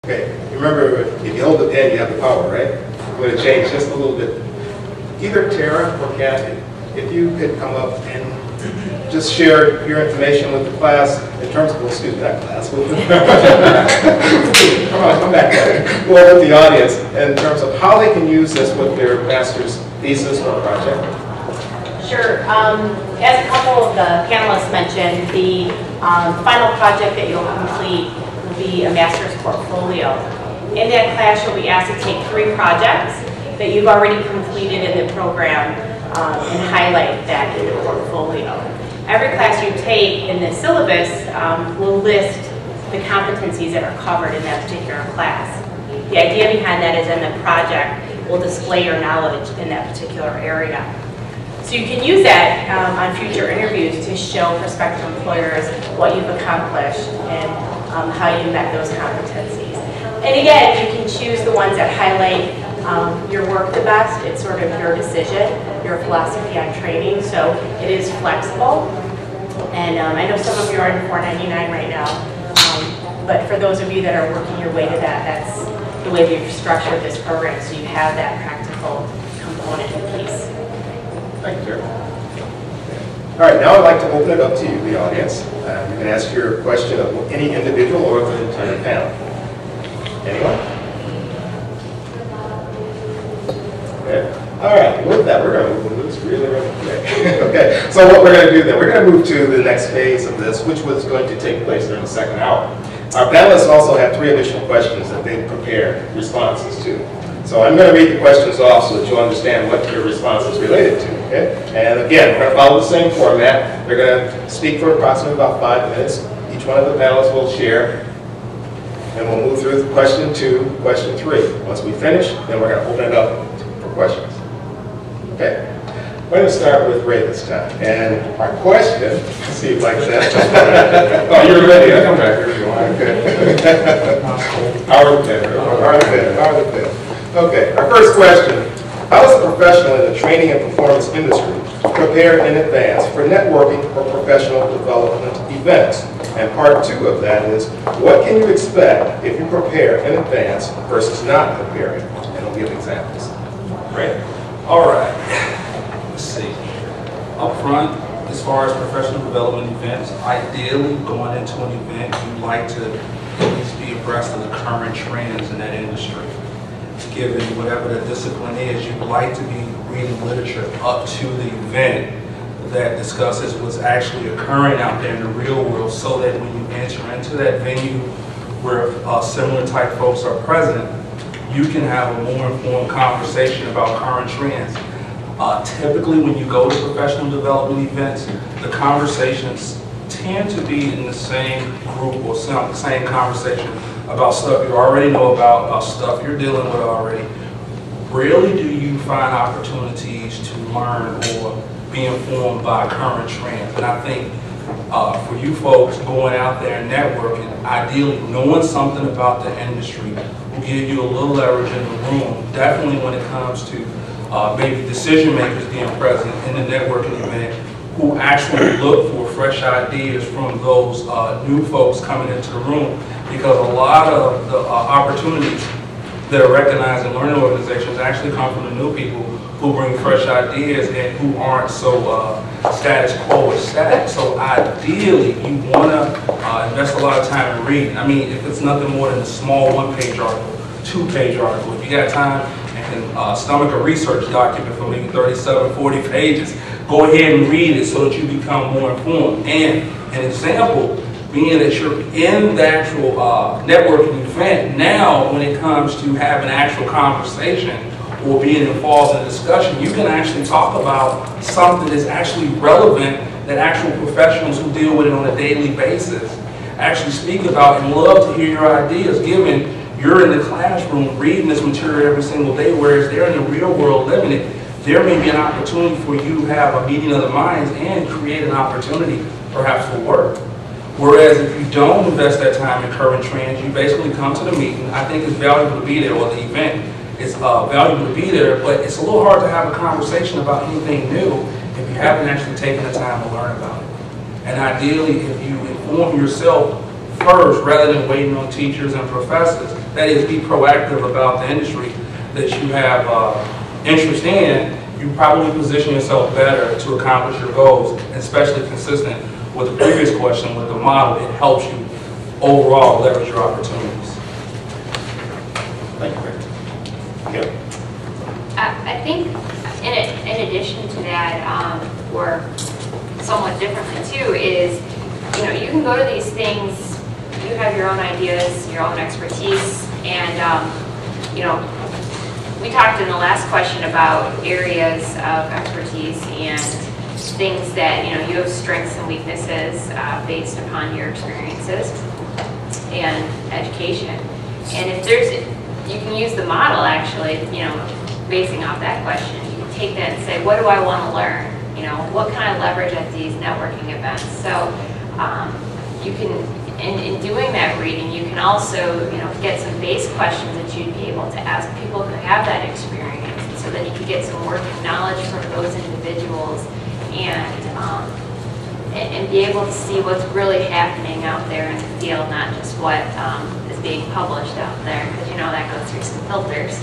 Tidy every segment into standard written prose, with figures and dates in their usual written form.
Okay, remember, if you hold the pen, you have the power, right? I'm going to change just a little bit. Either Tara or Kathy, if you could come up and just share your information with the class in terms of, well, excuse me, not class, come on, come back there. Well, with the audience, in terms of how they can use this with their master's thesis or project. Sure. As a couple of the panelists mentioned, the final project that you'll complete will be a master's portfolio. In that class, you'll be asked to take 3 projects that you've already completed in the program and highlight that in the portfolio. Every class you take in the syllabus will list the competencies that are covered in that particular class. The idea behind that is in the project will display your knowledge in that particular area. So you can use that on future interviews to show prospective employers what you've accomplished and how you met those competencies. And again, you can choose the ones that highlight your work the best. It's sort of your decision, your philosophy on training, so it is flexible. And I know some of you are in 499 right now, but for those of you that are working your way to that, that's the way we've structured this program, so you have that practical component piece. Thank you, Jerry. All right, now I'd like to open it up to you, the audience. You can ask your question of any individual or the entire panel. Anyone? Okay. All right, with that, we're going to move this really quick. Okay, so what we're going to do then, we're going to move to the next phase of this, which was going to take place during the second hour. Our panelists also have 3 additional questions that they've prepared responses to. So I'm going to read the questions off so that you'll understand what your response is related to. Okay? And again, we're going to follow the same format. They're going to speak for approximately about 5 minutes. Each one of the panelists will share. And we'll move through question 2, question 3. Once we finish, then we're going to open it up for questions. Okay? We're going to start with Ray this time. And our question, let's see if I can. Oh, you're ready. I'll come back here if you want. Okay. Power the pen. Power the pen. Power the pen. Okay, our first question. How does a professional in the training and performance industry prepare in advance for networking or professional development events? And part 2 of that is, what can you expect if you prepare in advance versus not preparing? And I'll give examples. Right? All right. Let's see. Up front, as far as professional development events, ideally going into an event, you'd like to at least be abreast of the current trends in that industry. Given whatever the discipline is, you'd like to be reading literature up to the event that discusses what's actually occurring out there in the real world, so that when you enter into that venue where similar type folks are present, you can have a more informed conversation about current trends. Typically, when you go to professional development events, the conversations tend to be in the same group or the same conversation about stuff you already know about stuff you're dealing with already. Rarely do you find opportunities to learn or be informed by current trends. And I think for you folks going out there and networking, ideally knowing something about the industry will give you a little leverage in the room, definitely when it comes to maybe decision makers being present in the networking event who actually look for fresh ideas from those new folks coming into the room. Because a lot of the opportunities that are recognized in learning organizations actually come from the new people who bring fresh ideas and who aren't so status quo or static. So ideally, you want to invest a lot of time in reading. I mean, if it's nothing more than a small 1-page article, 2-page article, if you got time and can stomach a research document for maybe 37, 40 pages, go ahead and read it so that you become more informed. And an example being that you're in the actual networking event, now when it comes to having an actual conversation or being involved in a discussion, you can actually talk about something that's actually relevant that actual professionals who deal with it on a daily basis actually speak about and love to hear your ideas, given you're in the classroom reading this material every single day, whereas they're in the real world living it. There may be an opportunity for you to have a meeting of the minds and create an opportunity perhaps for work. Whereas if you don't invest that time in current trends, you basically come to the meeting. I think it's valuable to be there, or the event is valuable to be there, but it's a little hard to have a conversation about anything new if you haven't actually taken the time to learn about it. And ideally, if you inform yourself first, rather than waiting on teachers and professors, that is, be proactive about the industry that you have interest in, you probably position yourself better to accomplish your goals, especially consistent with the previous question with the model. It helps you overall leverage your opportunities. Thank you. Yeah. I think in addition to that, or somewhat differently too, is, you can go to these things, you have your own ideas, your own expertise, and we talked in the last question about areas of expertise and things that, you have strengths and weaknesses based upon your experiences and education. And if you can use the model actually, basing off that question, you can take that and say, what do I want to learn? What can I leverage at these networking events? So you can, in doing that reading, you can also, get some base questions that you'd be able to ask people who have that experience, so that you can get some working knowledge from those individuals and be able to see what's really happening out there in the field, not just what is being published out there, because that goes through some filters.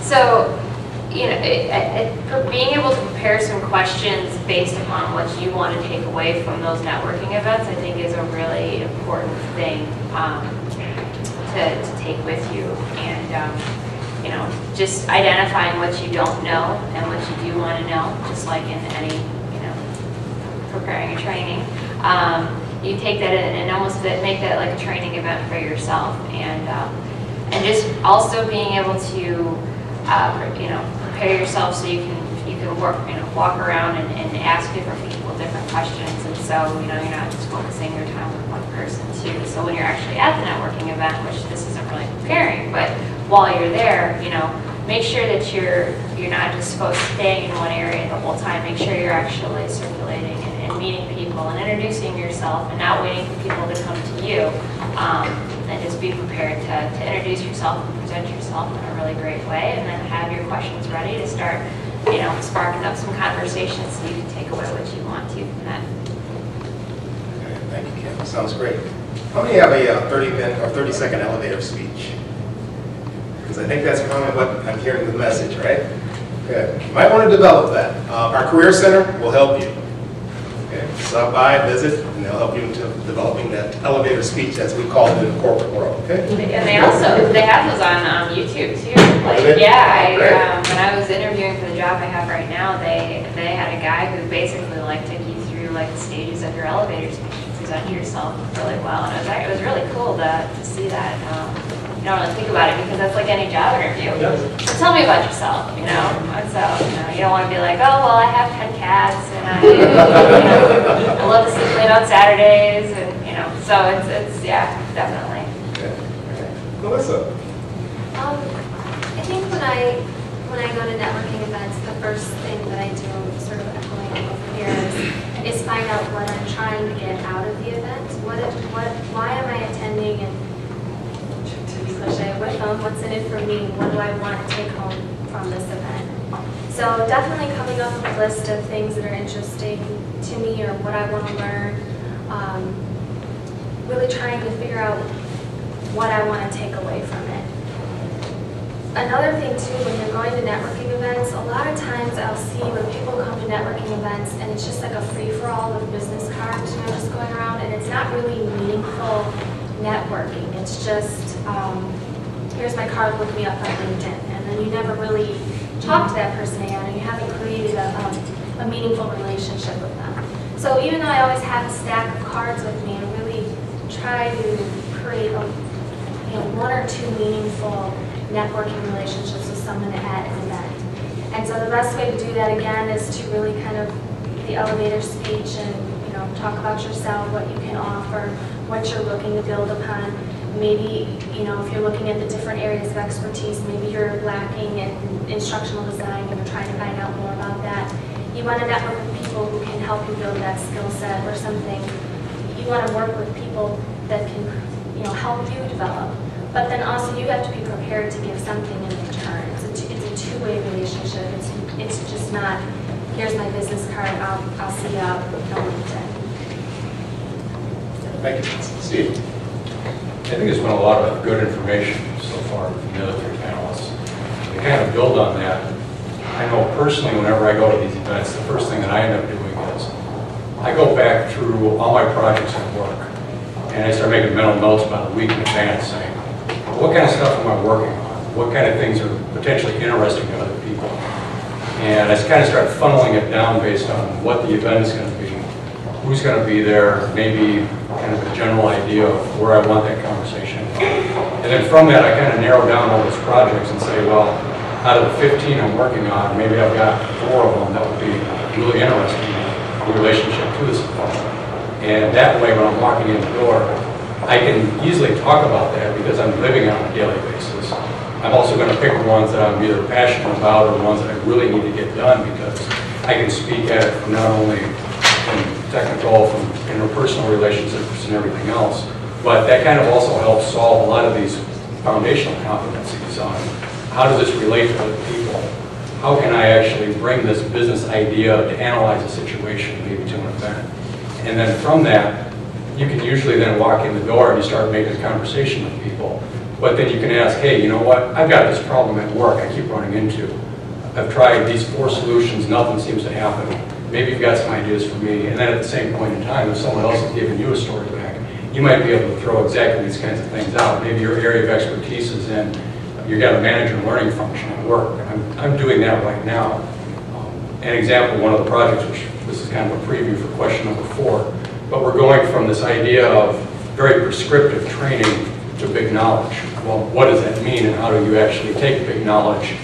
So, being able to prepare some questions based upon what you want to take away from those networking events, I think, is a really important thing to take with you. And, just identifying what you don't know and what you do want to know, just like in any, preparing a training. You take that and almost make that like a training event for yourself, and just also being able to prepare yourself so you can walk around and ask different people different questions, and so you're not just focusing your time with one person too. So when you're actually at the networking event, which this isn't really preparing, but while you're there, make sure that you're not just staying in one area the whole time. Make sure you're actually circulating and meeting people and introducing yourself, and not waiting for people to come to you. And just be prepared to introduce yourself and present yourself in a really great way, and then have your questions ready to start, sparking up some conversations so you can take away what you want to from that. Okay, thank you, Kim. Sounds great. How many have a 30-second elevator speech? Because I think that's kind of what I'm hearing the message, right? Okay, you might want to develop that. Our Career Center will help you. Okay, stop by, visit, and they'll help you into developing that elevator speech, as we call it in the corporate world. Okay. And they have those on YouTube too. Like, when I was interviewing for the job I have right now, they had a guy who basically took you through the stages of your elevator speech, present yourself really well, and it was really cool to see that. You don't really think about it, because that's like any job interview. So tell me about yourself, And so, you don't want to be like, oh, well, I have 10 cats, and I love to sleep late on Saturdays, and, so it's yeah, definitely. Okay. Melissa? I think when I go to networking events, the first thing that I do, sort of echoing over here, is find out what I'm trying to get out of the event. Why am I attending, and with them, what's in it for me, what do I want to take home from this event. So definitely coming up with a list of things that are interesting to me or what I want to learn, really trying to figure out what I want to take away from it. Another thing too, when you're going to networking events, a lot of times I'll see when people come to networking events and it's just like a free-for-all with business cards, just going around, and it's not really meaningful networking. It's just, here's my card, look me up on LinkedIn, and then you never really talk to that person again, and you haven't created a meaningful relationship with them. So even though I always have a stack of cards with me, I really try to create one or two meaningful networking relationships with someone at an event. And so the best way to do that again is to really kind of the elevator speech and talk about yourself, what you can offer, what you're looking to build upon. Maybe, if you're looking at the different areas of expertise, maybe you're lacking in instructional design and you're trying to find out more about that. You want to network with people who can help you build that skill set or something. You want to work with people that can, help you develop. But then also you have to be prepared to give something in return. It's a two-way relationship. It's just not, here's my business card, I'll see you out on LinkedIn. Thank you. Steve? think there's been a lot of good information so far from the other three panelists. To kind of build on that, I know personally whenever I go to these events, the first thing that I end up doing is I go back through all my projects at work and I start making mental notes about a week in advance saying, what kind of stuff am I working on? What kind of things are potentially interesting to other people? And I kind of start funneling it down based on what the event is going to be, who's going to be there, maybe kind of a general idea of where I want that conversation. And then from that, I kind of narrow down all those projects and say, well, out of the 15 I'm working on, maybe I've got 4 of them that would be really interesting in relationship to this event. And that way, when I'm walking in the door, I can easily talk about that because I'm living on a daily basis. I'm also going to pick the ones that I'm either passionate about or the ones that I really need to get done because I can speak at it from not only from technical, from interpersonal relationships and everything else, but that kind of also helps solve a lot of these foundational competencies on how does this relate to other people? How can I actually bring this business idea to analyze a situation, maybe to an event? And then from that, you can usually then walk in the door and you start making a conversation with people. But then you can ask, hey, you know what? I've got this problem at work I keep running into. I've tried these 4 solutions, nothing seems to happen. Maybe you've got some ideas for me. And then at the same point in time, if someone else is giving you a story back, you might be able to throw exactly these kinds of things out. Maybe your area of expertise is in, you've got a manager learning function at work. I'm doing that right now. An example, one of the projects, which this is kind of a preview for question number 4, but we're going from this idea of very prescriptive training to big knowledge. Well, what does that mean and how do you actually take big knowledge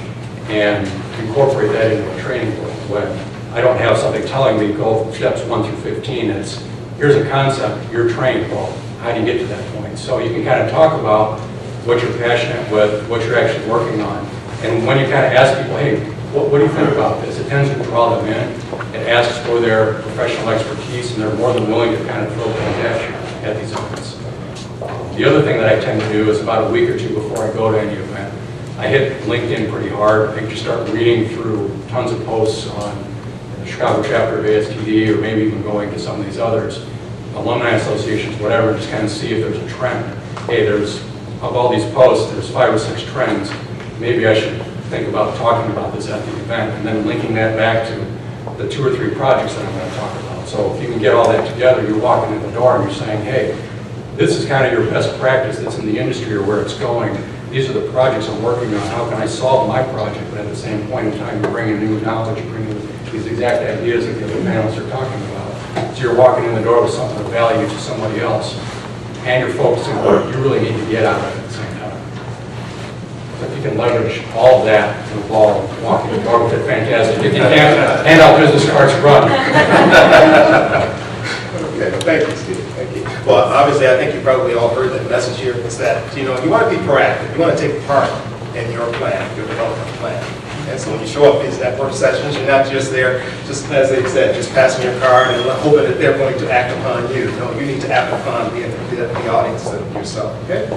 and incorporate that into a training book? When I don't have something telling me go from steps 1 through 15, it's here's a concept, you're trained, well, how do you get to that point? So you can kind of talk about what you're passionate with, what you're actually working on, and when you kind of ask people, hey, what do you think about this? It tends to draw them in. It asks for their professional expertise, and they're more than willing to kind of throw things at you at these events. The other thing that I tend to do is about a week or 2 before I go to any event, I hit LinkedIn pretty hard. I just start reading through tons of posts on the Chicago chapter of ASTD, or maybe even going to some of these others, alumni associations, whatever, just kind of see if there's a trend. Hey, of all these posts, there's 5 or 6 trends. Maybe I should think about talking about this at the event, and then linking that back to the 2 or 3 projects that I'm going to talk about. So if you can get all that together, you're walking in the door and you're saying, hey, this is kind of your best practice that's in the industry or where it's going. These are the projects I'm working on. How can I solve my project? But at the same point in time, you're bringing new knowledge, you're bringing these exact ideas that the other panelists are talking about. So you're walking in the door with something of value to somebody else, and you're focusing on what you really need to get out of it at the same time. So if you can leverage all of that while walking the door with it, fantastic. If you can't, hand out business cards, run. Okay, well, thank you, Steve. Thank you. Well, obviously, I think you probably all heard the message here. It's that, you want to be proactive. You want to take part in your plan, your development plan. And so when you show up at these network sessions, you're not just there, just as they said, just passing your card and hoping that they're going to act upon you. No, you need to act upon the audience yourself, okay?